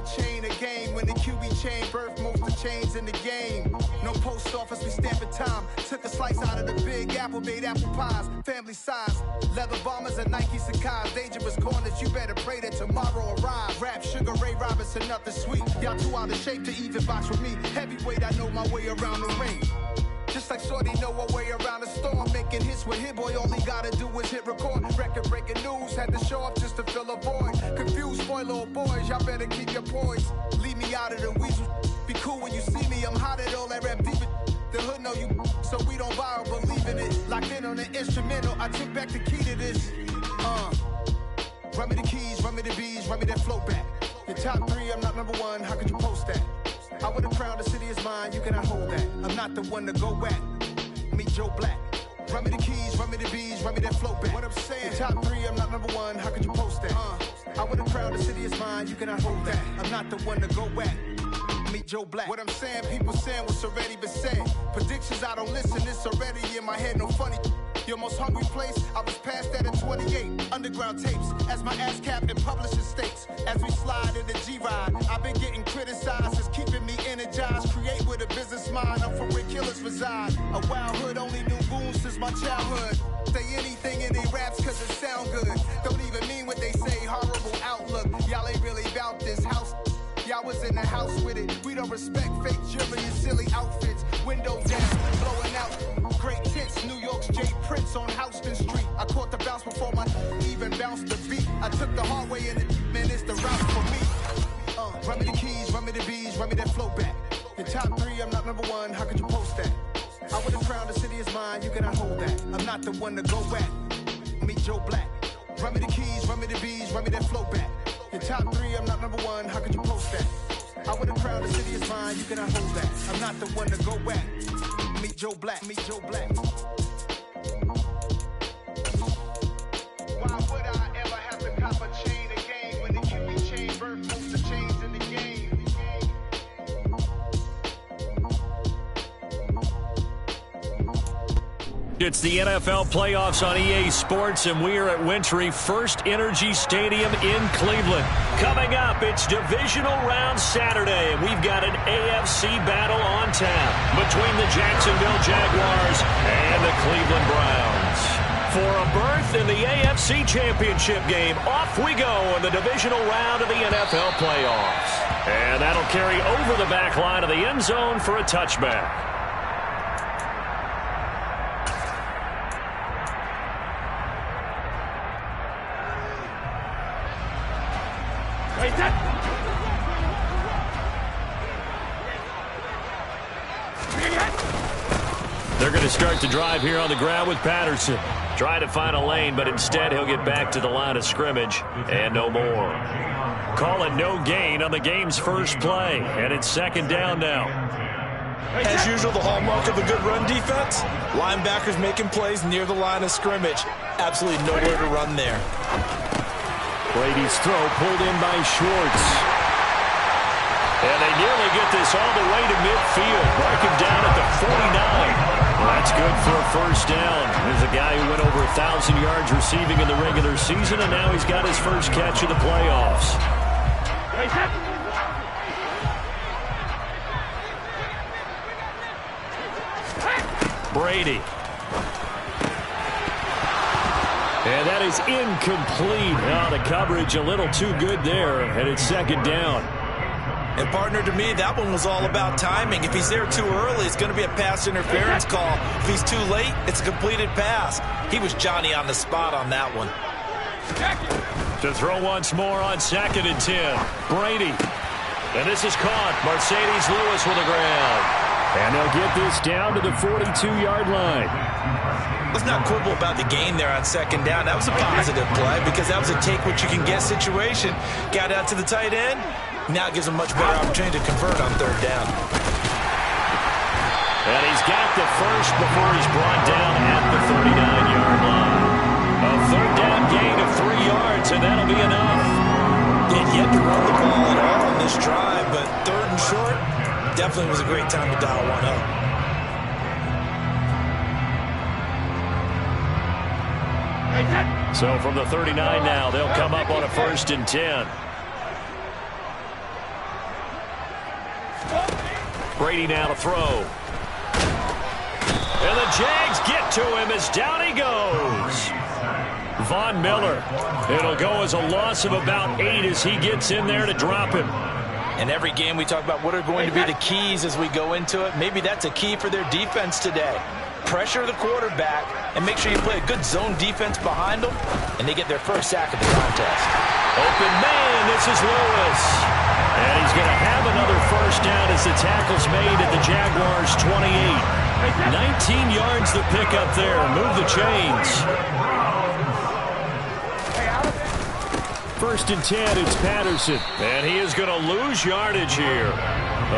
chain again. When the QB chain birthed most of the chains in the game. No post office, we stamping time. Took a slice out of the big apple, made apple pies. Family size, leather bombers and Nike Sacai's. Dangerous corners, you better pray that tomorrow arrives. Rap, Sugar Ray Robinson, nothing sweet. Y'all too out of shape to even box with me. Heavyweight, I know my way around the ring. Just like Shorty know her way around the storm. Making hits with Hit Boy, all he gotta do is hit record. Record breaking news, had to show up just to fill a void. Confused, spoiled little boys, y'all better keep your poise. Leave me out of the weasel. Be cool when you see me, I'm hot at all that rap deep. The hood know you, so we don't buy or believe in it. Locked in on the instrumental, I took back the key to this. Run me the keys, run me the bees, run me that flow back. Your top 3, I'm not number 1, how could you post that? I would have crowned the city is mine, you cannot hold that. I'm not the one to go at. Meet Joe Black. Run me the keys, run me the bees, run me that flow back. What I'm saying, your top 3, I'm not number 1, how could you post that? I would have crowned the city is mine, you cannot hold that. I'm not the one to go at. Meet Joe Black. What I'm saying, people saying what's already been said. Predictions, I don't listen, it's already in my head, no funny. Your most hungry place, I was past that at 28. Underground tapes, as my ass cap in publishing states. As we slide in the G-Ride, I've been getting criticized, it's keeping me energized. Create with a business mind, I'm from where killers reside. A wild hood, only knew goons since my childhood. Say anything in they raps cause it sound good. Don't even mean what they say, horrible outlook. Y'all ain't really about this house. Y'all was in the house with it. We don't respect fake jewelry and silly outfits. Windows down, blowing out. Great tits, New York's J. Prince on Houston Street. I caught the bounce before my even bounced the beat. I took the hard way and man, it's the route for me. Run me the keys, run me the bees, run me that flow back. Your top 3, I'm not number 1, how could you post that? I would have crowned the city is mine, you cannot hold that. I'm not the one to go at. Meet Joe Black. Run me the keys, run me the bees, run me that flow back. Your top 3, I'm not number 1, how could you post that? I would have crowned the city is mine, you cannot hold that. I'm not the one to go at. Meet Joe Black, meet Joe Black. Why would I ever have to cop a chain again when the QB chain birthed most the chains in the game? It's the NFL playoffs on EA Sports, and we are at Wintry First Energy Stadium in Cleveland. Coming up, it's Divisional Round Saturday, and we've got an AFC battle on tap between the Jacksonville Jaguars and the Cleveland Browns. For a berth in the AFC Championship game, off we go in the Divisional Round of the NFL playoffs. And that'll carry over the back line of the end zone for a touchback. They're going to start the drive here on the ground with Patterson. Trying to find a lane, but instead he'll get back to the line of scrimmage and no more. Calling no gain on the game's first play, and it's second down now. As usual, the hallmark of a good run defense, linebackers making plays near the line of scrimmage. Absolutely nowhere to run there. Brady's throw pulled in by Schwartz. And they nearly get this all the way to midfield. Mark him down at the 49. That's good for a first down. There's a guy who went over 1,000 yards receiving in the regular season, and now he's got his first catch of the playoffs. Brady. And that is incomplete. Oh, the coverage a little too good there, and it's second down. And partner, to me, that one was all about timing. If he's there too early, it's going to be a pass interference call. If he's too late, it's a completed pass. He was Johnny on the spot on that one. To throw once more on 2nd and 10. Brady. And this is caught. Mercedes Lewis with the ground. And they'll get this down to the 42-yard line. Let's not quibble about the gain there on second down. That was a positive play because that was a take-what-you-can-get situation. Got out to the tight end. Now it gives him a much better opportunity to convert on third down. And he's got the first before he's brought down at the 39-yard line. A third down gain of 3 yards, and that'll be enough. Did yet to run the ball at all on this drive, but third and short definitely was a great time to dial one up. So from the 39 now, they'll come up on a 1st and 10. Brady now to throw. And the Jags get to him as down he goes. Von Miller. It'll go as a loss of about 8 as he gets in there to drop him. In every game we talk about what are going to be the keys as we go into it. Maybe that's a key for their defense today. Pressure the quarterback and make sure you play a good zone defense behind them, and they get their first sack of the contest. Open man, this is Lewis. And he's going to have another first down as the tackle's made at the Jaguars' 28. 19 yards to pick up there. Move the chains. First and 10, it's Patterson. And he is going to lose yardage here.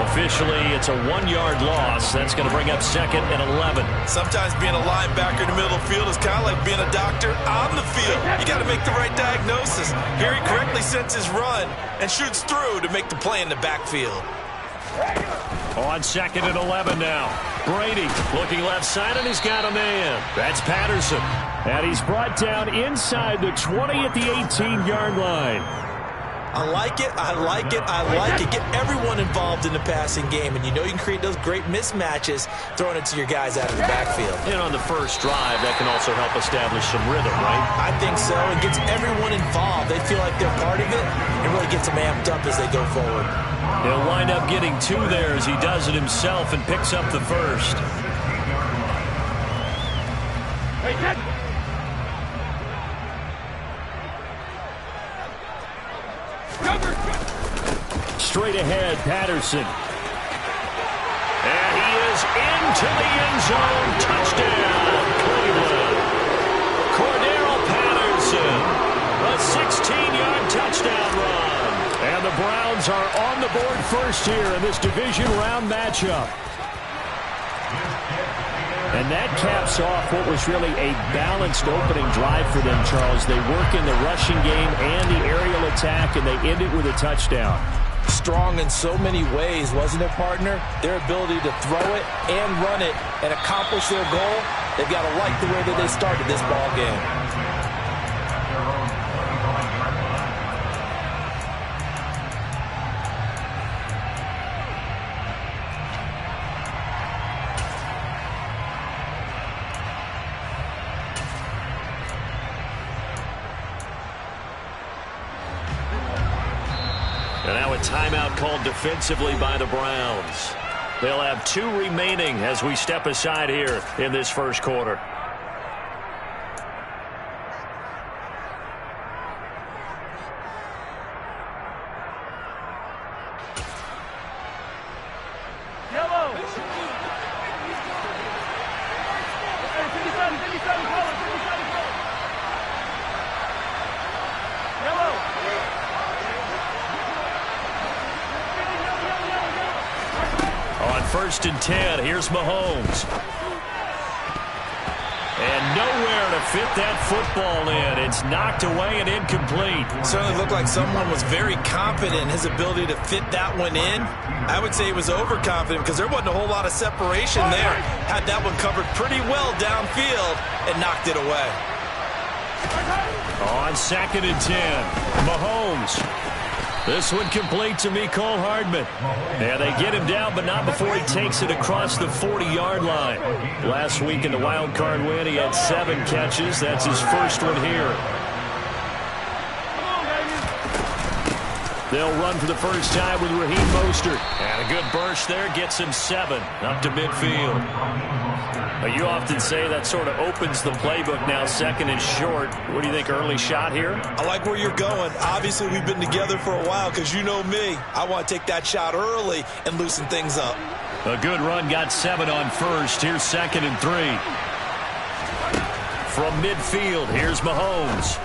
Officially, it's a 1-yard loss. That's going to bring up 2nd and 11. Sometimes being a linebacker in the middle of the field is kind of like being a doctor on the field. You got to make the right diagnosis. Here he correctly sets his run and shoots through to make the play in the backfield. On 2nd and 11 now. Brady looking left side, and he's got a man. That's Patterson. And he's brought down inside the 20 at the 18-yard line. I like it, I like it, I like it. Get everyone involved in the passing game, and you know you can create those great mismatches throwing it to your guys out of the backfield. And on the first drive, that can also help establish some rhythm, right? I think so. It gets everyone involved. They feel like they're part of it, and really gets them amped up as they go forward. He'll wind up getting 2 there as he does it himself and picks up the first. Straight ahead, Patterson. And he is into the end zone. Touchdown, Cleveland. Cordero Patterson. A 16-yard touchdown run. And the Browns are on the board first here in this division round matchup. And that caps off what was really a balanced opening drive for them, Charles. They work in the rushing game and the aerial attack, and they end it with a touchdown. Strong in so many ways, wasn't it, partner? Their ability to throw it and run it and accomplish their goal, they've got to like the way that they started this ball game. And now a timeout called defensively by the Browns. They'll have 2 remaining as we step aside here in this first quarter. First and 10. Here's Mahomes. And nowhere to fit that football in. It's knocked away and incomplete. Certainly looked like someone was very confident in his ability to fit that one in. I would say he was overconfident because there wasn't a whole lot of separation there. Had that one covered pretty well downfield and knocked it away. On 2nd and 10. Mahomes. This one complete to Mecole Hardman. And they get him down, but not before he takes it across the 40-yard line. Last week in the wild card win, he had 7 catches. That's his first one here. They'll run for the first time with Raheem Mostert. And a good burst there gets him 7 up to midfield. You often say that sort of opens the playbook now, 2nd and short. What do you think, early shot here? I like where you're going. Obviously, we've been together for a while because you know me. I want to take that shot early and loosen things up. A good run, got 7 on first. Here's 2nd and 3. From midfield, here's Mahomes.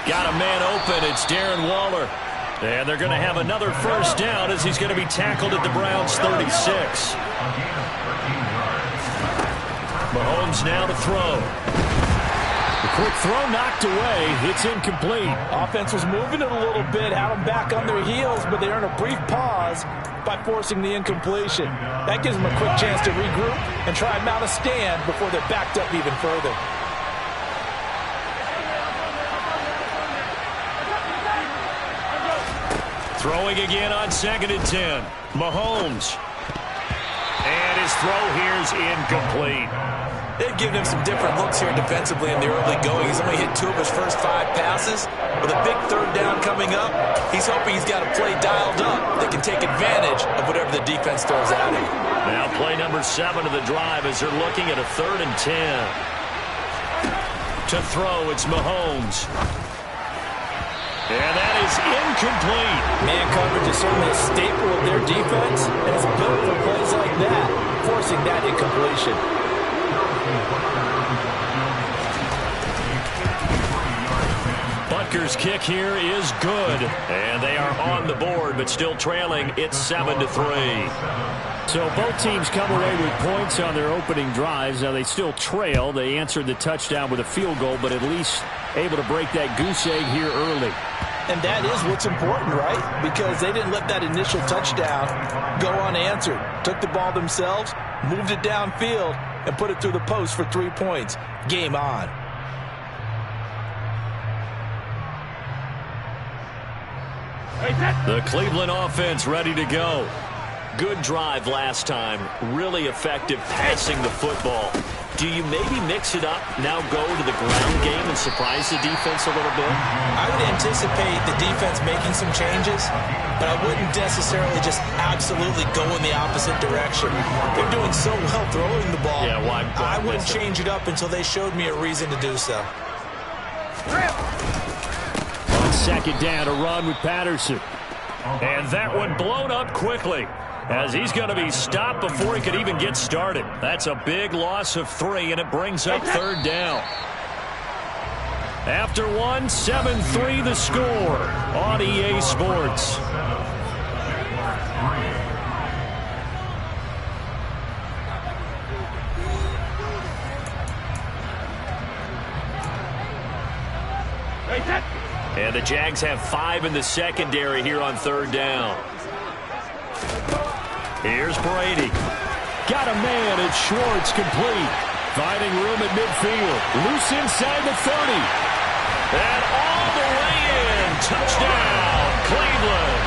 Got a man open. It's Darren Waller. And they're going to have another first down as he's going to be tackled at the Browns' 36. Mahomes now to throw. The quick throw knocked away. It's incomplete. Offense was moving it a little bit, had them back on their heels, but they earned a brief pause by forcing the incompletion. That gives them a quick chance to regroup and try and mount a stand before they're backed up even further. Throwing again on 2nd and 10. Mahomes. And his throw here is incomplete. They've given him some different looks here defensively in the early going. He's only hit 2 of his first 5 passes. With a big 3rd down coming up, he's hoping he's got a play dialed up that can take advantage of whatever the defense throws at him. Now play number 7 of the drive as they're looking at a 3rd and 10. To throw, it's Mahomes. And that is incomplete. Man coverage is certainly a staple of their defense, and it's built for plays like that, forcing that incompletion. Butker's kick here is good, and they are on the board, but still trailing. It's 7-3. So both teams come away with points on their opening drives. Now they still trail. They answered the touchdown with a field goal, but at least able to break that goose egg here early. And that is what's important, right? Because they didn't let that initial touchdown go unanswered. Took the ball themselves, moved it downfield, and put it through the post for 3 points. Game on. The Cleveland offense ready to go. Good drive last time. Really effective passing the football. Do you maybe mix it up, now go to the ground game and surprise the defense a little bit? I would anticipate the defense making some changes, but I wouldn't necessarily just absolutely go in the opposite direction. They're doing so well throwing the ball. Yeah, why I wouldn't change it up until they showed me a reason to do so. On 2nd down, a run with Patterson. And that one blown up quickly, as he's going to be stopped before he could even get started. That's a big loss of 3, and it brings up 3rd down. After 1, 7-3 the score on EA Sports. And the Jags have 5 in the secondary here on 3rd down. Here's Brady. Got a man at Schwartz, complete. Finding room at midfield. Loose inside the 30. And all the way in. Touchdown, Cleveland.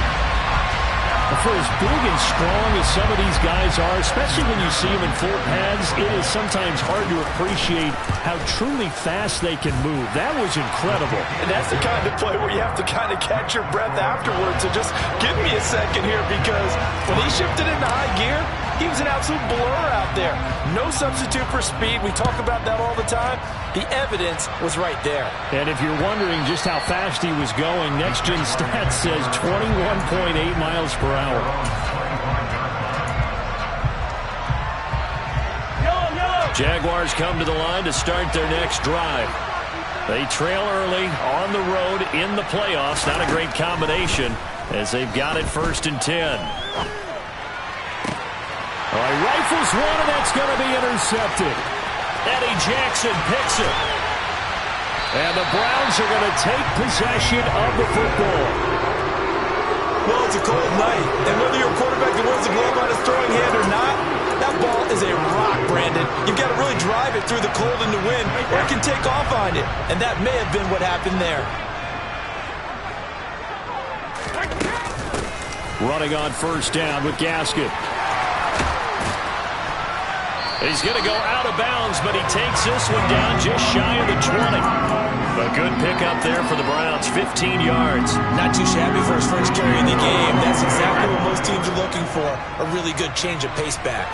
For as big and strong as some of these guys are, especially when you see them in full pads, it is sometimes hard to appreciate how truly fast they can move. That was incredible. And that's the kind of play where you have to kind of catch your breath afterwards. So just give me a second here, because when he shifted into high gear, he was an absolute blur out there. No substitute for speed. We talk about that all the time. The evidence was right there. And if you're wondering just how fast he was going, Next Gen Stats says 21.8 miles per hour. Jaguars come to the line to start their next drive. They trail early on the road in the playoffs. Not a great combination as they've got it 1st and 10. All right, rifles one, and that's going to be intercepted. Eddie Jackson picks it. And the Browns are going to take possession of the football. Well, it's a cold night, and whether you're a quarterback that wears a glove on his throwing hand or not, that ball is a rock, Brandon. You've got to really drive it through the cold and the wind, or it can take off on you. And that may have been what happened there. Running on 1st down with Gaskin. He's going to go out of bounds, but he takes this one down just shy of the 20. A good pickup there for the Browns, 15 yards. Not too shabby for his first carry of the game. That's exactly what most teams are looking for, a really good change of pace back.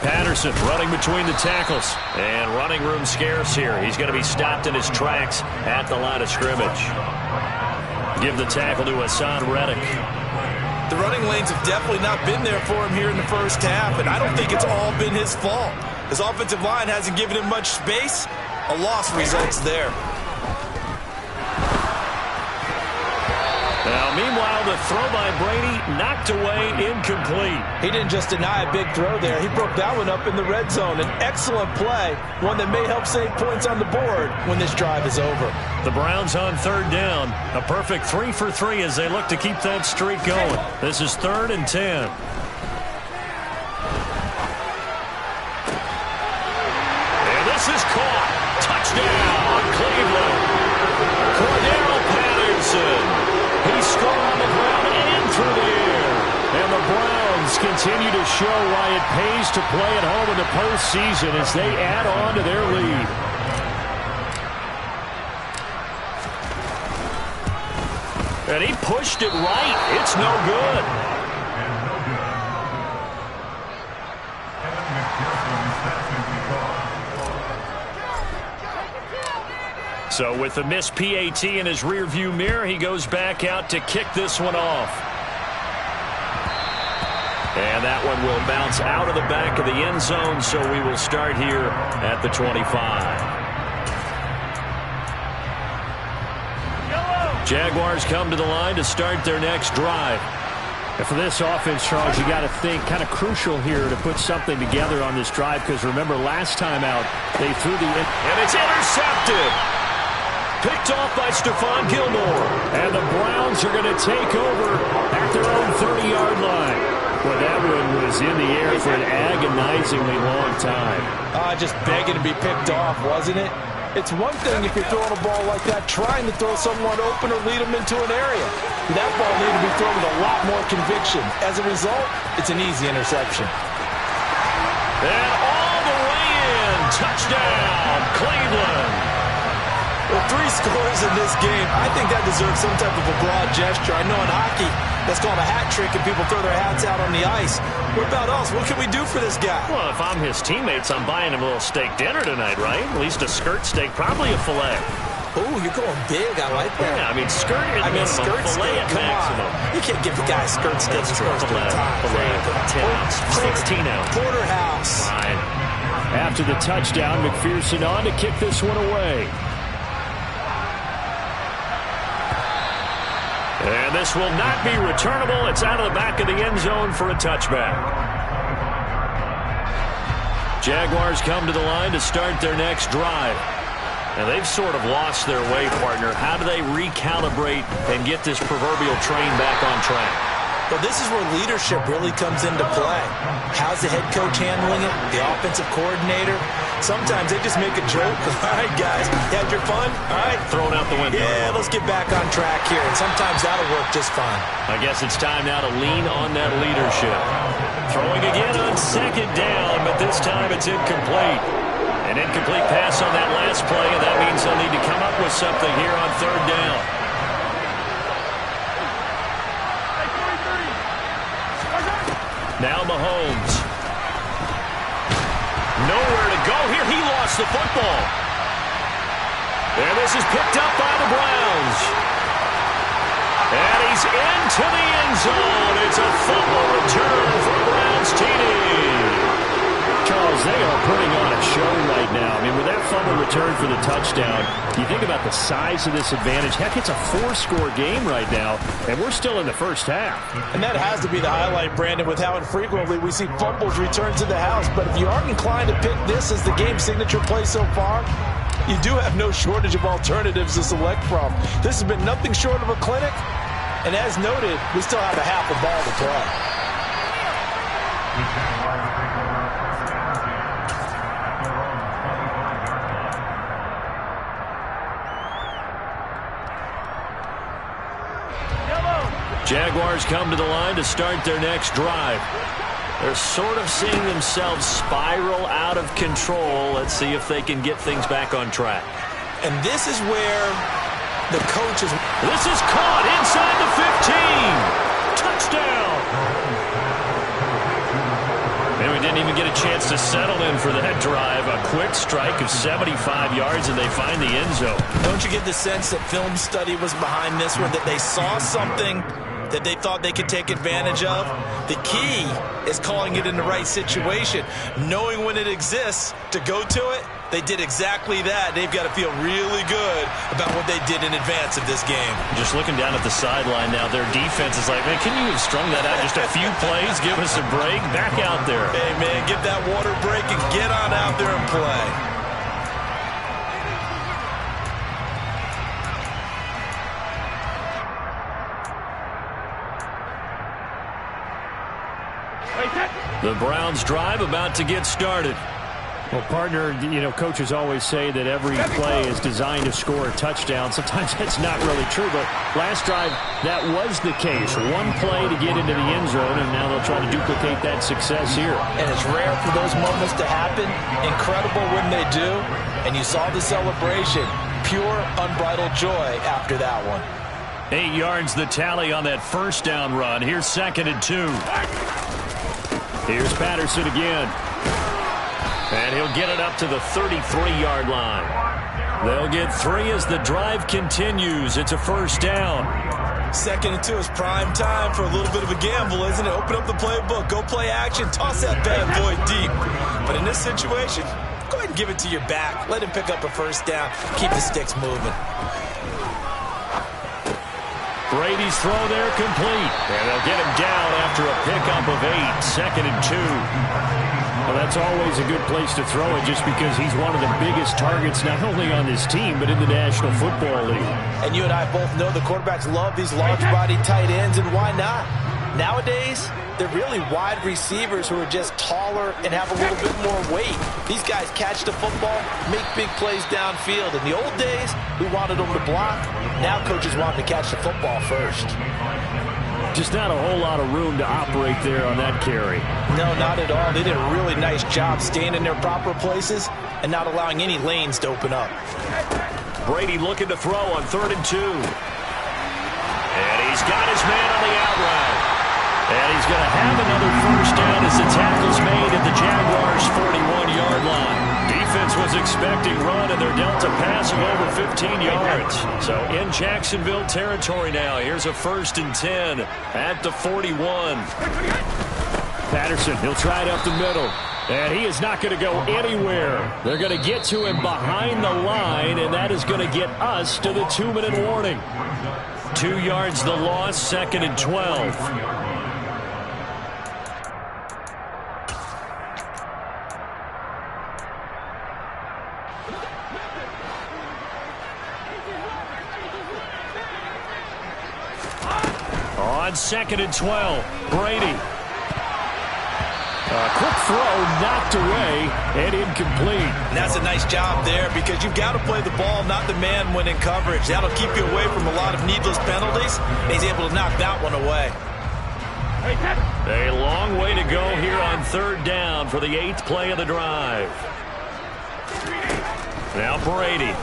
Patterson running between the tackles. And running room scarce here. He's going to be stopped in his tracks at the line of scrimmage. Give the tackle to Hassan Reddick. The running lanes have definitely not been there for him here in the first half, and I don't think it's all been his fault. His offensive line hasn't given him much space. A loss results there. Now, meanwhile, the throw by Brady knocked away, incomplete. He didn't just deny a big throw there. He broke that one up in the red zone. An excellent play, one that may help save points on the board when this drive is over. The Browns on 3rd down. A perfect 3 for 3 as they look to keep that streak going. This is 3rd and 10. And this is caught. Touchdown, Cleveland. continue to show why it pays to play at home in the postseason as they add on to their lead. And he pushed it right. It's no good. So with the missed PAT in his rearview mirror, he goes back out to kick this one off. And that one will bounce out of the back of the end zone, so we will start here at the 25. Jaguars come to the line to start their next drive. And for this offense, Charles, you got to think kind of crucial here to put something together on this drive, because remember last time out, they threw the... And it's intercepted! Picked off by Stephon Gilmore. And the Browns are going to take over at their own 30-yard line. Well, that one was in the air for an agonizingly long time. Just begging to be picked off, wasn't it? It's one thing if you're throwing a ball like that, trying to throw someone open or lead them into an area. That ball needed to be thrown with a lot more conviction. As a result, it's an easy interception. And all the way in. Touchdown, Cleveland. With 3 scores in this game, I think that deserves some type of a broad gesture. I know in hockey, that's called a hat trick, and people throw their hats out on the ice. What about us? What can we do for this guy? Well, if I'm his teammates, I'm buying him a little steak dinner tonight, right? At least a skirt steak, probably a filet. Oh, you're going big. I like that. Yeah, I mean, skirt at minimum, skirt filet steak, at come maximum. on. You can't give the guy a skirt steak. That's true. Filet, 10 ounce, 16 ounce. Porterhouse. Fine. After the touchdown, McPherson on to kick this one away. And this will not be returnable. It's out of the back of the end zone for a touchback. Jaguars come to the line to start their next drive. And they've sort of lost their way, partner. How do they recalibrate and get this proverbial train back on track? Well, this is where leadership really comes into play. How's the head coach handling it? The offensive coordinator? Sometimes they just make a joke. All right, guys, you had your fun? All right. Throw it out the window. Yeah, let's get back on track here. And sometimes that'll work just fine. I guess it's time now to lean on that leadership. Throwing again on second down, but this time it's incomplete. An incomplete pass on that last play, and that means they'll need to come up with something here on third down. Now Mahomes. Nowhere to go here. He lost the football. And this is picked up by the Browns. And he's into the end zone. It's a fumble return for Browns TD. Charles, they are putting on a show right now. I mean, with that fumble return for the touchdown, you think about the size of this advantage. Heck, it's a 4-score game right now, and we're still in the first half. And that has to be the highlight, Brandon, with how infrequently we see fumbles return to the house. But if you aren't inclined to pick this as the game signature play so far, you do have no shortage of alternatives to select from. This has been nothing short of a clinic. And as noted, we still have a half a ball to play. Jaguars come to the line to start their next drive. They're sort of seeing themselves spiral out of control. Let's see if they can get things back on track. And this is where the coach is... This is caught inside the 15. Touchdown. And we didn't even get a chance to settle in for that drive. A quick strike of 75 yards, and they find the end zone. Don't you get the sense that film study was behind this one, that they saw something that they thought they could take advantage of? The key is calling it in the right situation, knowing when it exists to go to it. They did exactly that. They've got to feel really good about what they did in advance of this game. Just looking down at the sideline now, their defense is like, man, can you have strung that out just a few plays? Give us a break. Back out there. Hey, man, give that water break and get on out there and play. The Browns drive about to get started. Well, partner, coaches always say that every play is designed to score a touchdown. Sometimes that's not really true, but last drive, that was the case. One play to get into the end zone, and now they'll try to duplicate that success here. And it's rare for those moments to happen. Incredible when they do. And you saw the celebration. Pure, unbridled joy after that one. 8 yards the tally on that first down run. Here's 2nd and 2. Here's Patterson again. And he'll get it up to the 33-yard line. They'll get 3 as the drive continues. It's a first down. 2nd and 2 is prime time for a little bit of a gamble, isn't it? Open up the playbook, go play action, toss that bad boy deep. But in this situation, go ahead and give it to your back. Let him pick up a first down. Keep the sticks moving. Brady's throw there complete. And they'll get him down after a pickup of 8. 2nd and 2. Well, that's always a good place to throw it just because he's one of the biggest targets not only on this team but in the National Football League. And you and I both know the quarterbacks love these large-body tight ends, and why not? Nowadays, they're really wide receivers who are just taller and have a little bit more weight. These guys catch the football, make big plays downfield. In the old days, we wanted them to block. Now coaches want them to catch the football first. Just not a whole lot of room to operate there on that carry. No, not at all. They did a really nice job staying in their proper places and not allowing any lanes to open up. Brady looking to throw on 3rd and 2. And he's got his man on the out route. And he's going to have another first down as the tackle's made at the Jaguars' 41-yard line. Defense was expecting run, and they're dealt a pass of over 15 yards. So in Jacksonville territory now. Here's a 1st and 10 at the 41. Patterson, he'll try it up the middle. And he is not going to go anywhere. They're going to get to him behind the line, and that is going to get us to the 2-minute warning. 2 yards the loss, 2nd and 12. On 2nd and 12, Brady. A quick throw knocked away and incomplete. And that's a nice job there because you've got to play the ball, not the man when in coverage. That'll keep you away from a lot of needless penalties. And he's able to knock that one away. A long way to go here on 3rd down for the 8th play of the drive. Now Brady.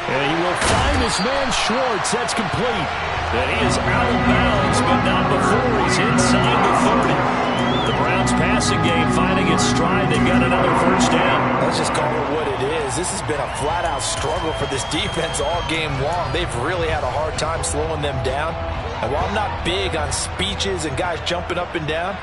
And he will find his man Schwartz. That's complete. And he is out of bounds, but not before he's inside the 30. The Browns passing game finding its stride. They've got another first down. Let's just call it what it is. This has been a flat-out struggle for this defense all game long. They've really had a hard time slowing them down. And while I'm not big on speeches and guys jumping up and down,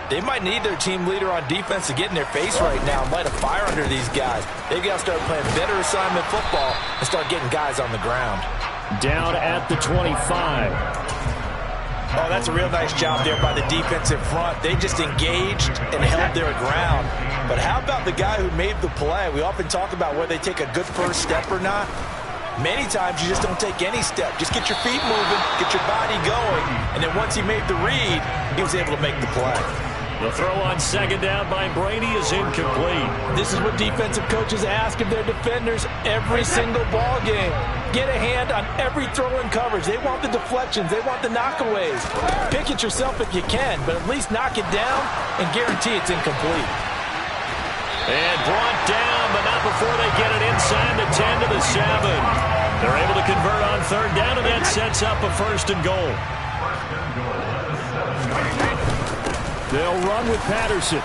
they might need their team leader on defense to get in their face right now and light a fire under these guys. They've got to start playing better assignment football and start getting guys on the ground. Down at the 25. Oh, that's a real nice job there by the defensive front. They just engaged and held their ground. But how about the guy who made the play? We often talk about whether they take a good first step or not. Many times you just don't take any step. Just get your feet moving, get your body going, and then once he made the read, he was able to make the play. The throw on 2nd down by Brady is incomplete. This is what defensive coaches ask of their defenders every single ball game. Get a hand on every throw in coverage. They want the deflections. They want the knockaways. Pick it yourself if you can, but at least knock it down and guarantee it's incomplete. And brought down, but not before they get it inside the 10 to the 7. They're able to convert on 3rd down, and that sets up a 1st and goal. They'll run with Patterson.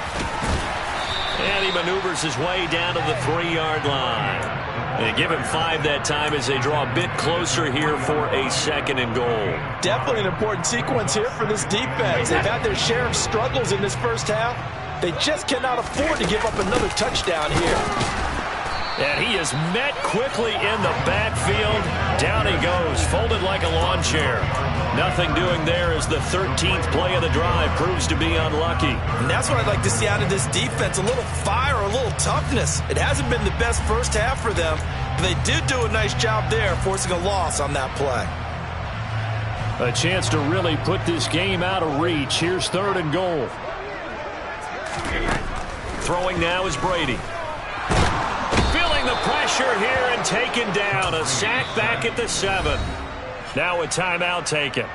And he maneuvers his way down to the 3-yard line. They give him 5 that time as they draw a bit closer here for a 2nd and goal. Definitely an important sequence here for this defense. They've had their share of struggles in this first half. They just cannot afford to give up another touchdown here. And he is met quickly in the backfield. Down he goes, folded like a lawn chair. Nothing doing there as the 13th play of the drive proves to be unlucky. And that's what I'd like to see out of this defense, a little fire, a little toughness. It hasn't been the best first half for them, but they did do a nice job there, forcing a loss on that play. A chance to really put this game out of reach. Here's 3rd and goal. Throwing now is Brady. Feeling the pressure here and taken down. A sack back at the 7. Now a timeout taken.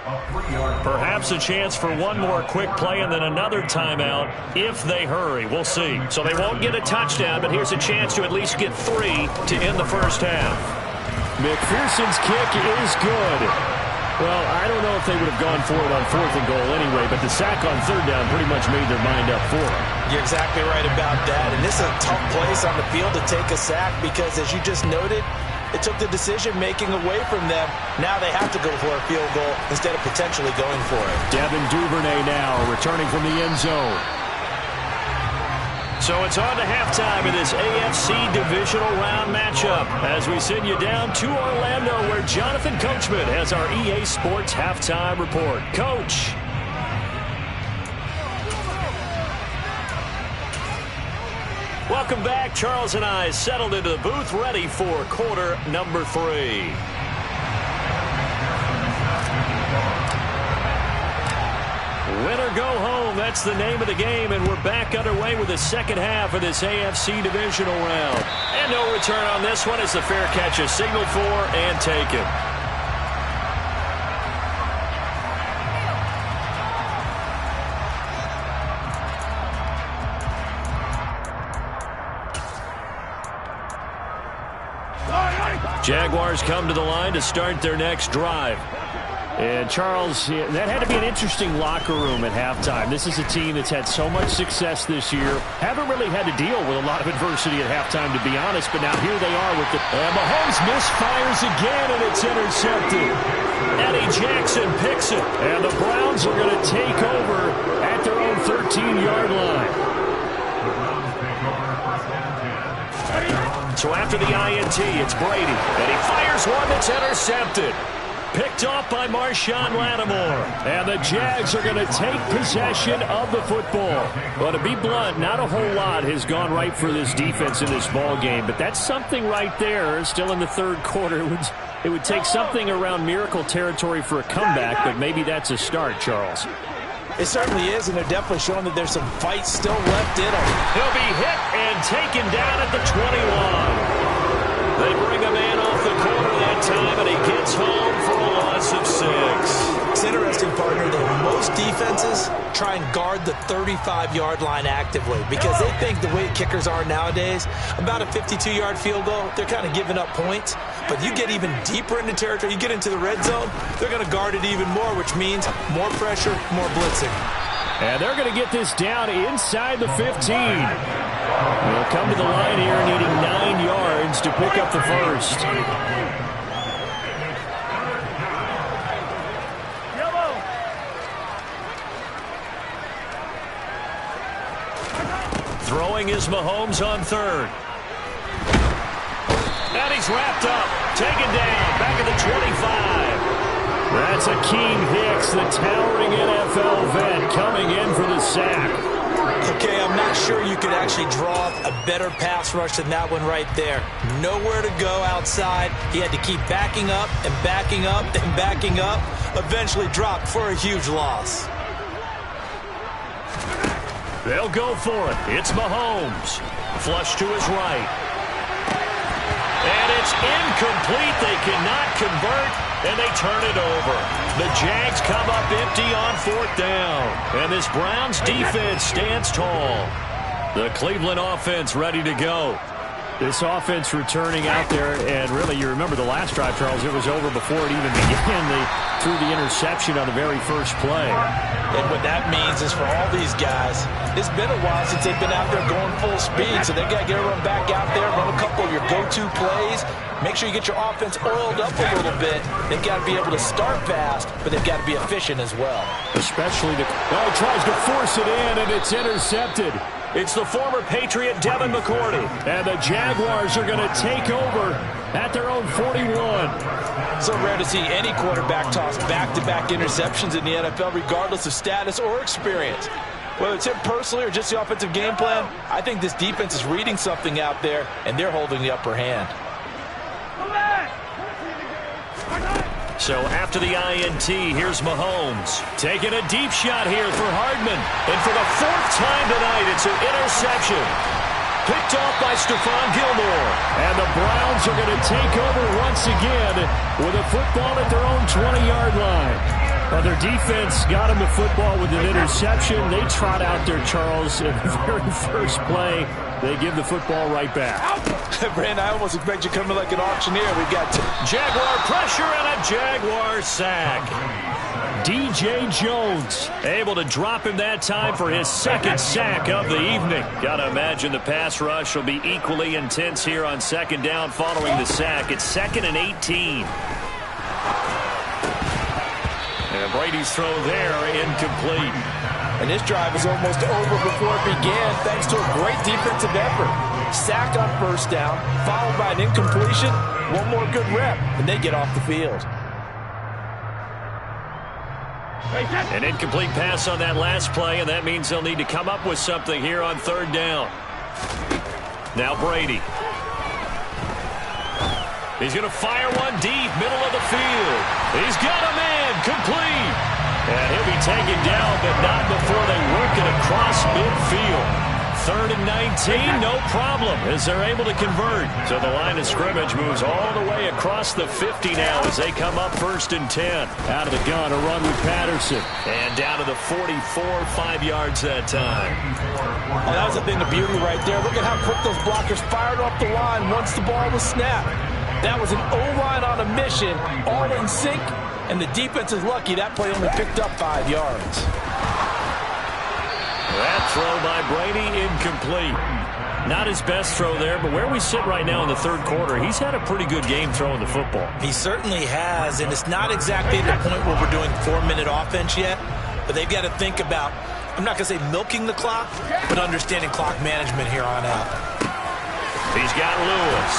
Perhaps a chance for one more quick play and then another timeout if they hurry. We'll see. So they won't get a touchdown, but here's a chance to at least get 3 to end the first half. McPherson's kick is good. Well, I don't know if they would have gone for it on 4th and goal anyway, but the sack on 3rd down pretty much made their mind up for it. You're exactly right about that, and this is a tough place on the field to take a sack because, as you just noted, it took the decision-making away from them. Now they have to go for a field goal instead of potentially going for it. Devin Duvernay now returning from the end zone. So it's on to halftime in this AFC divisional round matchup as we send you down to Orlando where Jonathan Coachman has our EA Sports halftime report. Coach. Welcome back. Charles and I settled into the booth ready for quarter number 3. Win or go home, that's the name of the game, and we're back underway with the second half of this AFC divisional round. And no return on this one as the fair catch is signaled for and taken. Jaguars come to the line to start their next drive. And, Charles, that had to be an interesting locker room at halftime. This is a team that's had so much success this year. Haven't really had to deal with a lot of adversity at halftime, to be honest. But now here they are with the... And Mahomes misfires again, and it's intercepted. Eddie Jackson picks it. And the Browns are going to take over at their own 13-yard line. So after the INT, it's Brady. And he fires one that's intercepted. Picked off by Marshawn Lattimore. And the Jags are going to take possession of the football. Well, to be blunt, not a whole lot has gone right for this defense in this ball game. But that's something right there. Still in the 3rd quarter. It would take something around miracle territory for a comeback, but maybe that's a start, Charles. It certainly is, and they're definitely showing that there's some fight still left in them. He'll be hit and taken down at the 21. They bring a man off the corner that time, and he gets home for a loss of 6. It's interesting, partner, that most defenses try and guard the 35-yard line actively because they think the way kickers are nowadays, about a 52-yard field goal, they're kind of giving up points. But you get even deeper into territory, you get into the red zone, they're going to guard it even more, which means more pressure, more blitzing. And they're going to get this down inside the 15. They'll come to the line here needing 9 yards to pick up the first. Throwing is Mahomes on 3rd. And he's wrapped up, taken down, back at the 25. That's Akeem Hicks, the towering NFL vet, coming in for the sack. Okay, I'm not sure you could actually draw a better pass rush than that one right there. Nowhere to go outside. He had to keep backing up and backing up and backing up. Eventually dropped for a huge loss. They'll go for it. It's Mahomes. Flush to his right. And it's incomplete. They cannot convert, and they turn it over. The Jags come up empty on 4th down. And this Browns defense stands tall. The Cleveland offense ready to go. This offense returning out there, and really, you remember the last drive, Charles, it was over before it even began. They threw the interception on the very first play. And what that means is for all these guys, it's been a while since they've been out there going full speed, so they've got to get everyone back out there, run a couple of your go-to plays, make sure you get your offense oiled up a little bit. They've got to be able to start fast, but they've got to be efficient as well. Especially tries to force it in, and it's intercepted. It's the former Patriot Devin McCourty. And the Jaguars are going to take over at their own 41. So rare to see any quarterback toss back-to-back interceptions in the NFL, regardless of status or experience. Whether it's him personally or just the offensive game plan, I think this defense is reading something out there, and they're holding the upper hand. So after the INT, here's Mahomes. Taking a deep shot here for Hardman. And for the fourth time tonight, it's an interception. Picked off by Stephon Gilmore. And the Browns are going to take over once again with a football at their own 20-yard line. Well, their defense got him the football with an interception. They trot out there, Charles, in the very first play. They give the football right back. Brandon, I almost expect you coming like an auctioneer. We've got Jaguar pressure and a Jaguar sack. DJ Jones able to drop him that time for his second sack of the evening. Got to imagine the pass rush will be equally intense here on second down following the sack. It's 2nd and 18. And Brady's throw there, incomplete. And this drive is almost over before it began thanks to a great defensive effort. Sack on first down, followed by an incompletion. One more good rep, and they get off the field. An incomplete pass on that last play, and that means they'll need to come up with something here on third down. Now Brady. He's going to fire one deep, middle of the field. He's got a man, complete. And he'll be taken down, but not before they work it across midfield. 3rd and 19, no problem, as they're able to convert. So the line of scrimmage moves all the way across the 50 now as they come up 1st and 10. Out of the gun, a run with Patterson. And down to the 44, 5 yards that time. Oh, that was a thing of beauty right there. Look at how quick those blockers fired off the line once the ball was snapped. That was an O-line on a mission, all in sync, and the defense is lucky that play only picked up 5 yards. That throw by Brady, incomplete. Not his best throw there, but where we sit right now in the third quarter, he's had a pretty good game throwing the football. He certainly has, and it's not exactly at the point where we're doing 4-minute offense yet, but they've got to think about, I'm not going to say milking the clock, but understanding clock management here on out. He's got Lewis.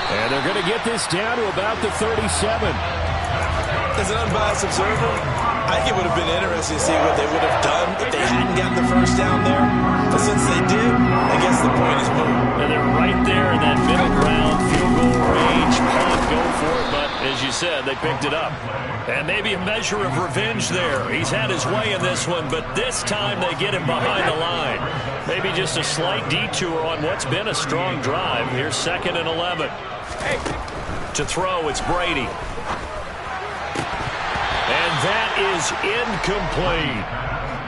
And they're going to get this down to about the 37. As an unbiased observer, I think it would have been interesting to see what they would have done if they hadn't gotten the first down there. But since they did, I guess the point is moved. And they're right there in that middle ground, field goal range. Punt, go for it, but as you said, they picked it up. And maybe a measure of revenge there. He's had his way in this one, but this time they get him behind the line. Maybe just a slight detour on what's been a strong drive. Here's 2nd and 11. To throw, it's Brady. And that is incomplete.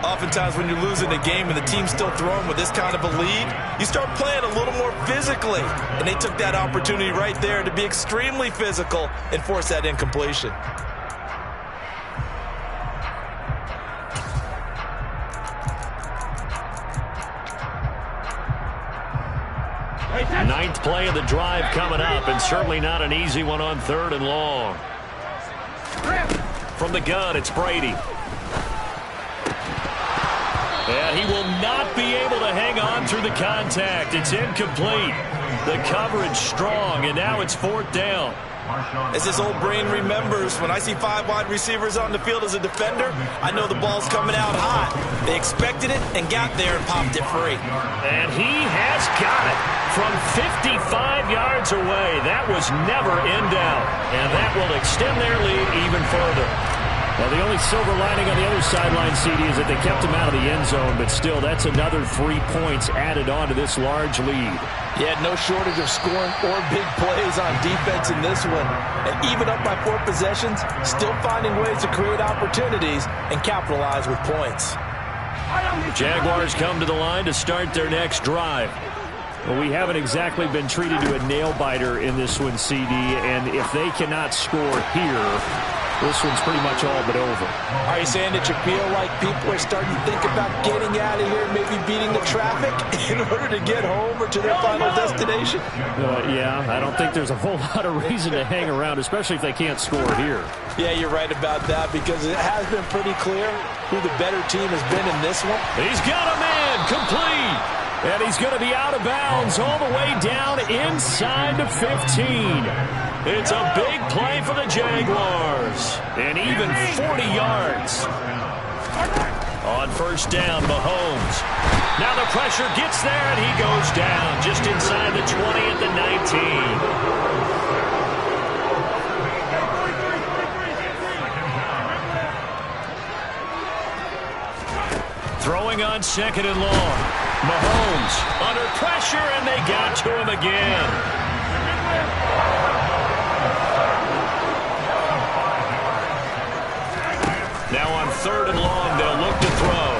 Oftentimes when you're losing a game and the team's still throwing with this kind of a lead, you start playing a little more physically. And they took that opportunity right there to be extremely physical and force that incompletion. Ninth play of the drive coming up, and certainly not an easy one on 3rd and long. From the gun, it's Brady. And he will not be able to hang on through the contact. It's incomplete. The coverage strong, and now it's 4th down. As his old brain remembers, when I see 5 wide receivers on the field as a defender, I know the ball's coming out hot. They expected it and got there and popped it free. And he has got it from 55 yards away. That was never in doubt. And that will extend their lead even further. Well, the only silver lining on the other sideline, CD, is that they kept him out of the end zone, but still, that's another 3 points added on to this large lead. Yeah, no shortage of scoring or big plays on defense in this one. And even up by 4 possessions, still finding ways to create opportunities and capitalize with points. Jaguars come to the line to start their next drive. Well, we haven't exactly been treated to a nail-biter in this one, CD, and if they cannot score here, this one's pretty much all but over. Are you saying that you feel like people are starting to think about getting out of here, maybe beating the traffic in order to get home or to their final destination? Yeah, I don't think there's a whole lot of reason to hang around, especially if they can't score here. Yeah, you're right about that, because it has been pretty clear who the better team has been in this one. He's got a man, complete. And he's going to be out of bounds all the way down inside the 15. It's a big play for the Jaguars. And even 40 yards. On first down, Mahomes. Now the pressure gets there, and he goes down just inside the 20 at the 19. Throwing on 2nd and long. Mahomes under pressure, and they got to him again. Now on 3rd and long, they'll look to throw.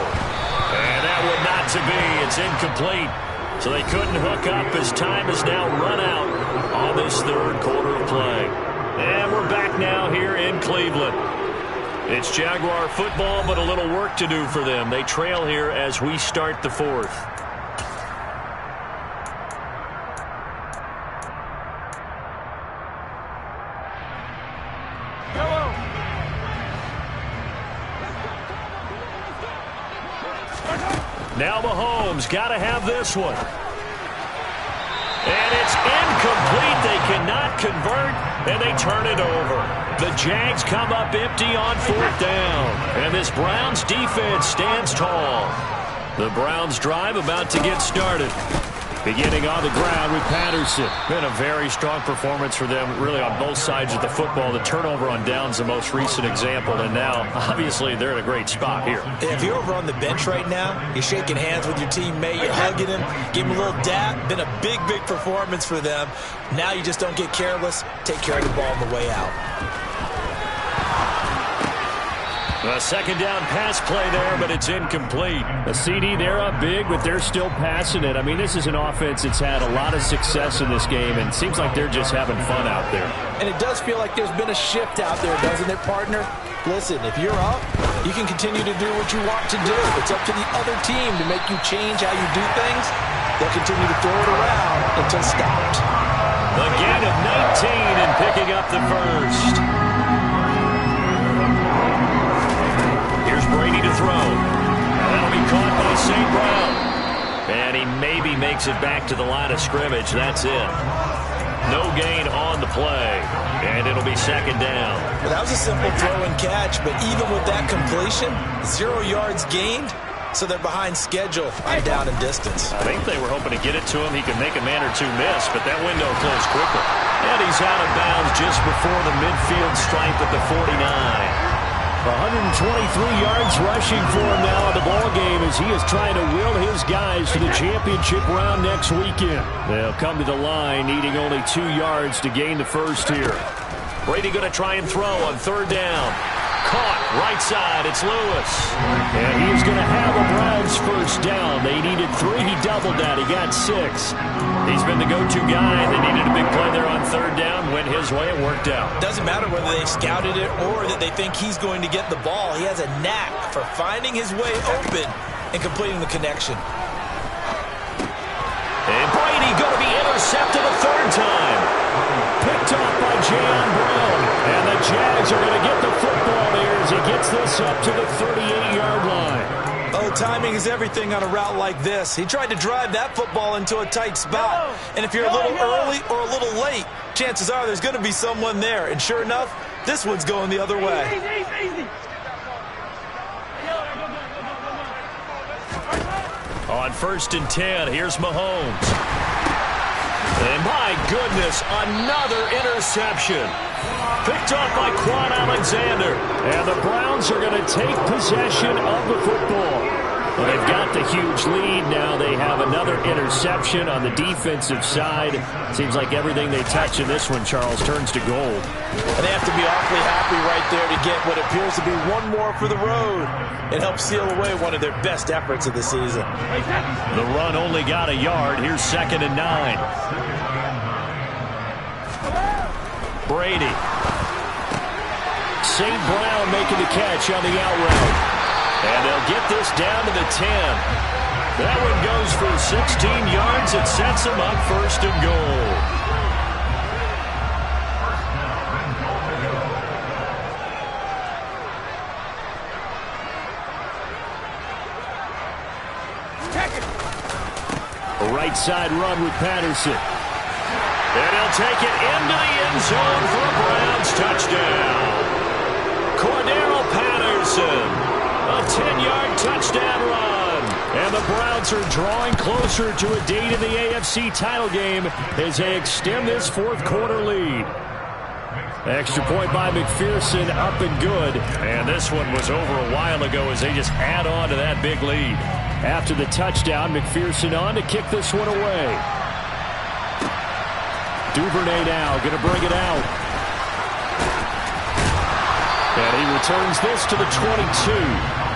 And that would not to be. It's incomplete. So they couldn't hook up as time is now run out on this 3rd quarter of play. And we're back now here in Cleveland. It's Jaguar football, but a little work to do for them. They trail here as we start the 4th. Now Mahomes got to have this one. And it's incomplete. They cannot convert, and they turn it over. The Jags come up empty on 4th down. And this Browns defense stands tall. The Browns drive about to get started. Beginning on the ground with Patterson. Been a very strong performance for them, really, on both sides of the football. The turnover on downs, the most recent example, and now, obviously, they're in a great spot here. If you're over on the bench right now, you're shaking hands with your teammate, you're hugging him, give him a little dap. Been a big, big performance for them. Now you just don't get careless. Take care of the ball on the way out. A 2nd down pass play there, but it's incomplete. A CD, they're up big, but they're still passing it. I mean, this is an offense that's had a lot of success in this game, and it seems like they're just having fun out there. And it does feel like there's been a shift out there, doesn't it, partner? Listen, if you're up, you can continue to do what you want to do. It's up to the other team to make you change how you do things. They'll continue to throw it around until stopped. A gain of 19 and picking up the first. Brady to throw. That'll be caught by St. Brown. And he maybe makes it back to the line of scrimmage. That's it. No gain on the play. And it'll be 2nd down. Well, that was a simple throw and catch, but even with that completion, 0 yards gained, so they're behind schedule on down and distance. I think they were hoping to get it to him. He could make a man or two miss, but that window closed quickly. And he's out of bounds just before the midfield stripe at the 49. 123 yards rushing for him now in the ball game as he is trying to will his guys to the championship round next weekend. They'll come to the line needing only 2 yards to gain the first here. Brady going to try and throw on 3rd down. Caught right side. It's Lewis. And he's going to have a Browns first down. They needed 3. He doubled that. He got 6. He's been the go-to guy. They needed a big play there on 3rd down. Went his way. It worked out. Doesn't matter whether they scouted it or that they think he's going to get the ball. He has a knack for finding his way open and completing the connection. And Brady going to be intercepted a 3rd time. Picked off by Jayon Brown. And the Jags are going to get the football there as he gets this up to the 38-yard line. Oh, timing is everything on a route like this. He tried to drive that football into a tight spot. And if you're a little early or a little late, chances are there's going to be someone there. And sure enough, this one's going the other way. On 1st and 10, here's Mahomes. And my goodness, another interception. Picked off by Quan Alexander. And the Browns are going to take possession of the football. Well, they've got the huge lead. Now they have another interception on the defensive side. Seems like everything they touch in this one, Charles, turns to gold. And they have to be awfully happy right there to get what appears to be one more for the road. It helps seal away one of their best efforts of the season. The run only got a yard. Here's 2nd and 9. Brady. St. Brown making the catch on the out route. And they'll get this down to the 10. That one goes for 16 yards. It sets them up 1st and goal. A right side run with Patterson. And he'll take it into the end zone for a Browns touchdown. Cordero Patterson. A 10-yard touchdown run. And the Browns are drawing closer to a date in the AFC title game as they extend this 4th quarter lead. Extra point by McPherson, up and good. And this one was over a while ago as they just add on to that big lead. After the touchdown, McPherson on to kick this one away. Duvernay now going to bring it out. And he returns this to the 22.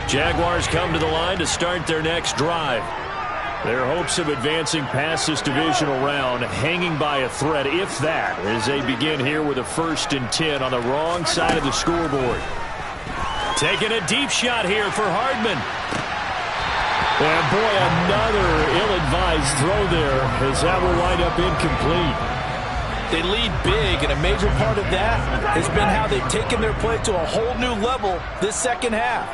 Jaguars come to the line to start their next drive. Their hopes of advancing past this divisional round hanging by a thread, if that, as they begin here with a 1st and 10 on the wrong side of the scoreboard. Taking a deep shot here for Hardman. And boy, another ill-advised throw there, as that will wind up incomplete. They lead big, and a major part of that has been how they've taken their play to a whole new level this second half.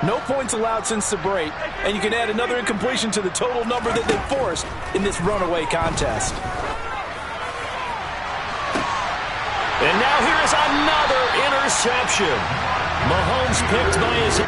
No points allowed since the break, and you can add another incompletion to the total number that they forced in this runaway contest. And now here is another interception. Mahomes picked by his...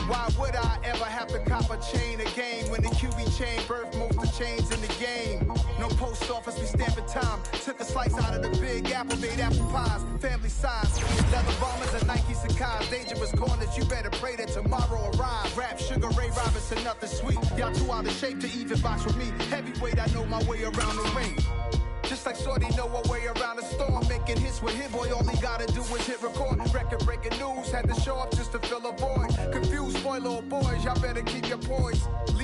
Why would I ever have to cop a chain a game when the QB chain birthed most of the chains in the game? No post office, we stamping time. Took a slice out of the big apple, made apple pies, family size. Leather bombers and Nike Sacai's, dangerous corners, you better pray that tomorrow arrives. Rap, Sugar Ray Robinson, nothing sweet. Y'all too out of shape to even box with me. Heavyweight, I know my way around the ring. Just like Shorty know her way around the storm, making hits with Hit Boy, all he gotta do is hit record. Record-breaking news, had to show up just to fill a void. Confused, spoiler boys, y'all better keep your poise.